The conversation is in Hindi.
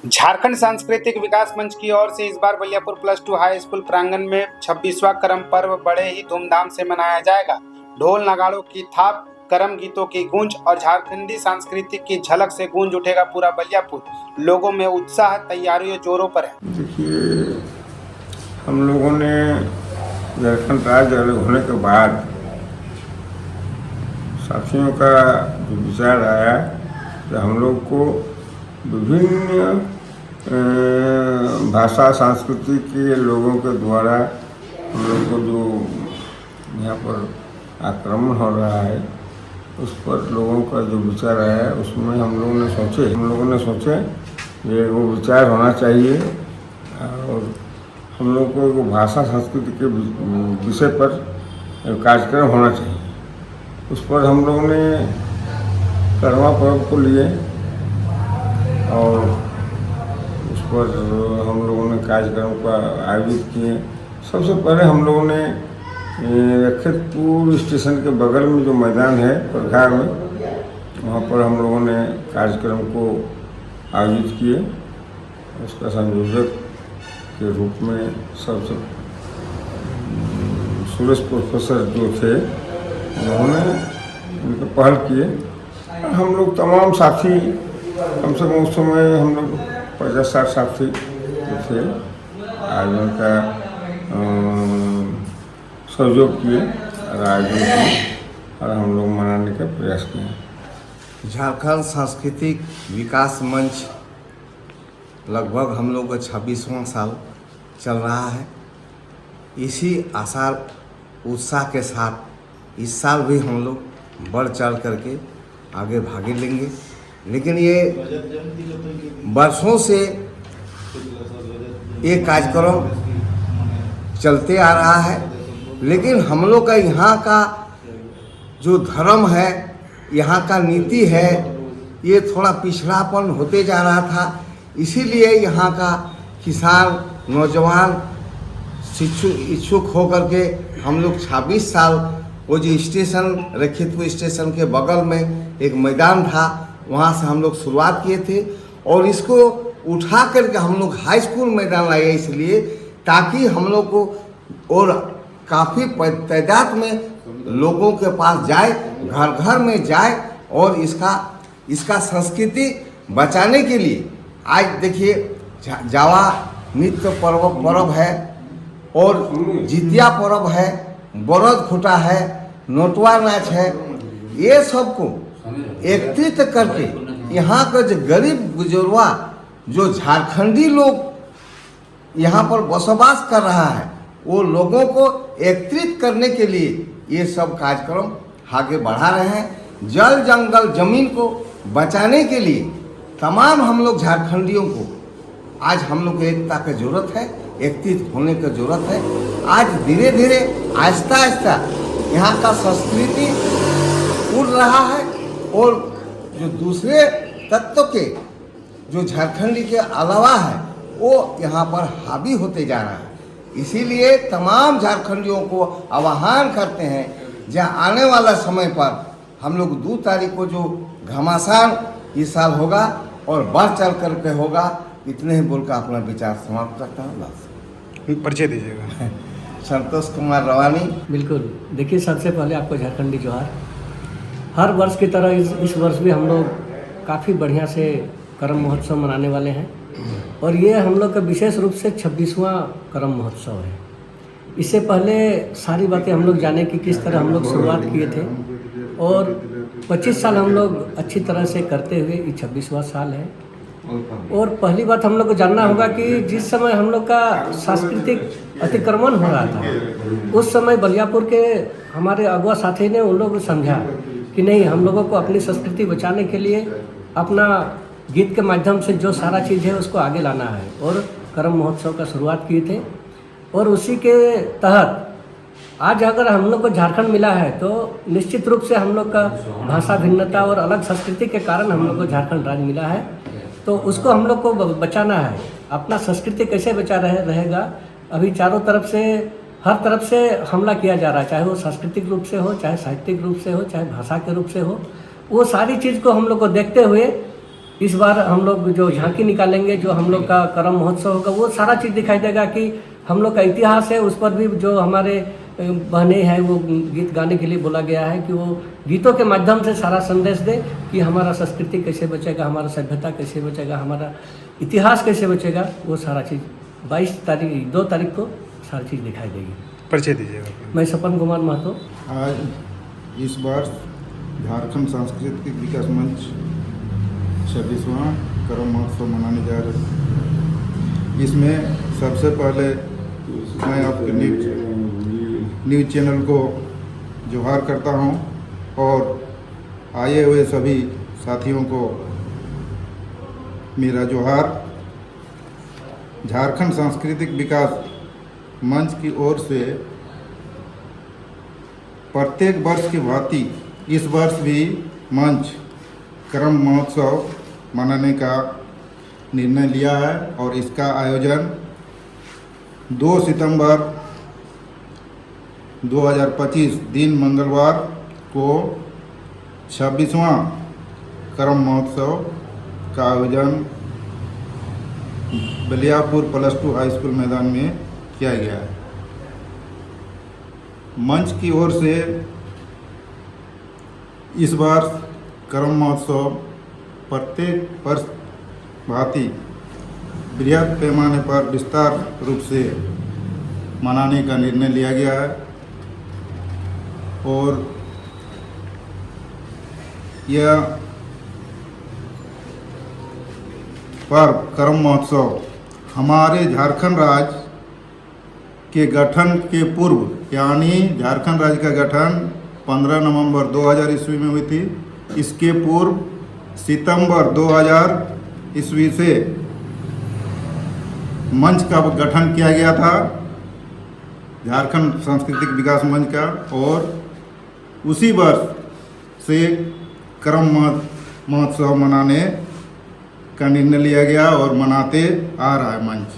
झारखंड सांस्कृतिक विकास मंच की ओर से इस बार बलियापुर +2 हाई स्कूल प्रांगण में 26वां करम पर्व बड़े ही धूमधाम से मनाया जाएगा। ढोल नगाड़ों की थाप, करम गीतों की गूंज और झारखंडी संस्कृति की झलक से गूंज उठेगा पूरा बलियापुर। लोगों में उत्साह, तैयारियों जोरों पर है। देखिए, हम लोगों ने झारखंड राज्य अलग होने के बाद साथियों का जो विचार आया कि हम लोग को विभिन्न भाषा संस्कृति के लोगों के द्वारा हम लोग को जो यहाँ पर आक्रमण हो रहा है उस पर लोगों का जो विचार आया है उसमें हम लोगों ने सोचे ये वो विचार होना चाहिए और हम लोग को वो भाषा संस्कृति के विषय पर कार्यक्रम होना चाहिए। उस पर हम लोगों ने करवा पर्व को लिए और उस पर हम लोगों ने कार्यक्रम का आयोजित किए। सबसे पहले हम लोगों ने रखतपुर स्टेशन के बगल में जो मैदान है प्रखा में, वहाँ पर हम लोगों ने कार्यक्रम को आयोजित किए। उसका संयोजक के रूप में सबसे सुरेश प्रोफेसर जो थे उन्होंने उनके पहल किए। हम लोग तमाम साथी कम से कम उस समय हम लोग 50-60 साथी थे, आज उनका सहयोग किए और आयोजन किए और हम लोग मनाने का प्रयास किए। झारखंड सांस्कृतिक विकास मंच लगभग हम लोग का 26वां साल चल रहा है। इसी आशा उत्साह के साथ इस साल भी हम लोग बढ़ चढ़ करके आगे भाग लेंगे। लेकिन ये वर्षों से ये कार्यक्रम चलते आ रहा है, लेकिन हम लोग का यहाँ का जो धर्म है, यहाँ का नीति है, ये थोड़ा पिछड़ापन होते जा रहा था। इसीलिए यहाँ का किसान नौजवान इच्छुक होकर के हम लोग 26 साल वो जो स्टेशन रखीतपुर स्टेशन के बगल में एक मैदान था, वहाँ से हम लोग शुरुआत किए थे और इसको उठा करके हम लोग हाई स्कूल मैदान लाए, इसलिए ताकि हम लोग को और काफ़ी तादाद में लोगों के पास जाए, घर घर में जाए और इसका संस्कृति बचाने के लिए आज देखिए जावा नृत्य पर्व है और जितिया पर्व है, बरद खूटा है, नोटवा नाच है। ये सबको एकत्रित करके यहाँ का जो गरीब गुजरवा जो झारखंडी लोग यहाँ पर बसवास कर रहा है, वो लोगों को एकत्रित करने के लिए ये सब कार्यक्रम आगे बढ़ा रहे हैं। जल जंगल जमीन को बचाने के लिए तमाम हम लोग झारखंडियों को आज हम लोग को एकता की जरूरत है, एकत्रित होने की जरूरत है। आज धीरे धीरे आहिस्ता आहिस्ता यहाँ का संस्कृति उड़ रहा है और जो दूसरे तत्व के जो झारखंडी के अलावा है वो यहाँ पर हावी होते जा रहा है। इसीलिए तमाम झारखंडियों को आह्वान करते हैं, जहाँ आने वाला समय पर हम लोग 2 तारीख को जो घमासान इस साल होगा और बढ़ चढ़ करके होगा। इतने ही बोलकर अपना विचार समाप्त करता हूँ। परिचय दीजिएगा। संतोष कुमार रवानी। बिल्कुल, देखिए सबसे पहले आपको झारखंडी जोहार। हर वर्ष की तरह इस वर्ष भी हम लोग काफ़ी बढ़िया से करम महोत्सव मनाने वाले हैं और ये हम लोग का विशेष रूप से 26वां करम महोत्सव है। इससे पहले सारी बातें हम लोग जाने कि किस तरह हम लोग शुरुआत किए थे और 25 साल हम लोग अच्छी तरह से करते हुए ये 26वां साल है। और पहली बात हम लोग को जानना होगा कि जिस समय हम लोग का सांस्कृतिक अतिक्रमण हो रहा था, उस समय बलियापुर के हमारे अगुआ साथी ने उन लोगों को समझा कि नहीं, हम लोगों को अपनी संस्कृति बचाने के लिए अपना गीत के माध्यम से जो सारा चीज़ है उसको आगे लाना है और करम महोत्सव का शुरुआत किए थे। और उसी के तहत आज अगर हम लोग को झारखंड मिला है तो निश्चित रूप से हम लोग का भाषा भिन्नता और अलग संस्कृति के कारण हम लोग को झारखंड राज्य मिला है, तो उसको हम लोग को बचाना है। अपना संस्कृति कैसे बचा रहेगा। अभी चारों तरफ से हर तरफ से हमला किया जा रहा है, चाहे वो सांस्कृतिक रूप से हो, चाहे साहित्यिक रूप से हो, चाहे भाषा के रूप से हो। वो सारी चीज़ को हम लोग को देखते हुए इस बार हम लोग जो झांकी निकालेंगे, जो हम लोग का करम महोत्सव होगा, वो सारा चीज़ दिखाई देगा कि हम लोग का इतिहास है। उस पर भी जो हमारे बहने हैं वो गीत गाने के लिए बोला गया है कि वो गीतों के माध्यम से सारा संदेश दे कि हमारा संस्कृति कैसे बचेगा, हमारा सभ्यता कैसे बचेगा, हमारा इतिहास कैसे बचेगा। वो सारा चीज़ 2 तारीख को सारी चीज़ दिखाई देगी। परिचय दीजिएगा। मैं सपन कुमार महतो। आज इस बार झारखंड सांस्कृतिक विकास मंच 26वां करम महोत्सव मनाने जा रहे हैं। इसमें सबसे पहले मैं आपके न्यूज़ चैनल को जोहार करता हूं और आए हुए सभी साथियों को मेरा जोहार। झारखंड सांस्कृतिक विकास मंच की ओर से प्रत्येक वर्ष की भांति इस वर्ष भी मंच करम महोत्सव मनाने का निर्णय लिया है और इसका आयोजन 2 सितंबर 2025 दिन मंगलवार को 26वां करम महोत्सव का आयोजन बलियापुर +2 हाई स्कूल मैदान में किया गया है। मंच की ओर से इस बार करम महोत्सव प्रत्येक वर्ष भांति बृहद पैमाने पर विस्तार रूप से मनाने का निर्णय लिया गया है और यह पर्व करम महोत्सव हमारे झारखंड राज्य के गठन के पूर्व, यानी झारखंड राज्य का गठन 15 नवंबर 2000 ईस्वी में हुई थी। इसके पूर्व सितंबर 2000 ईस्वी से मंच का गठन किया गया था, झारखंड सांस्कृतिक विकास मंच का, और उसी वर्ष से करम महोत्सव मनाने का निर्णय लिया गया और मनाते आ रहा है मंच।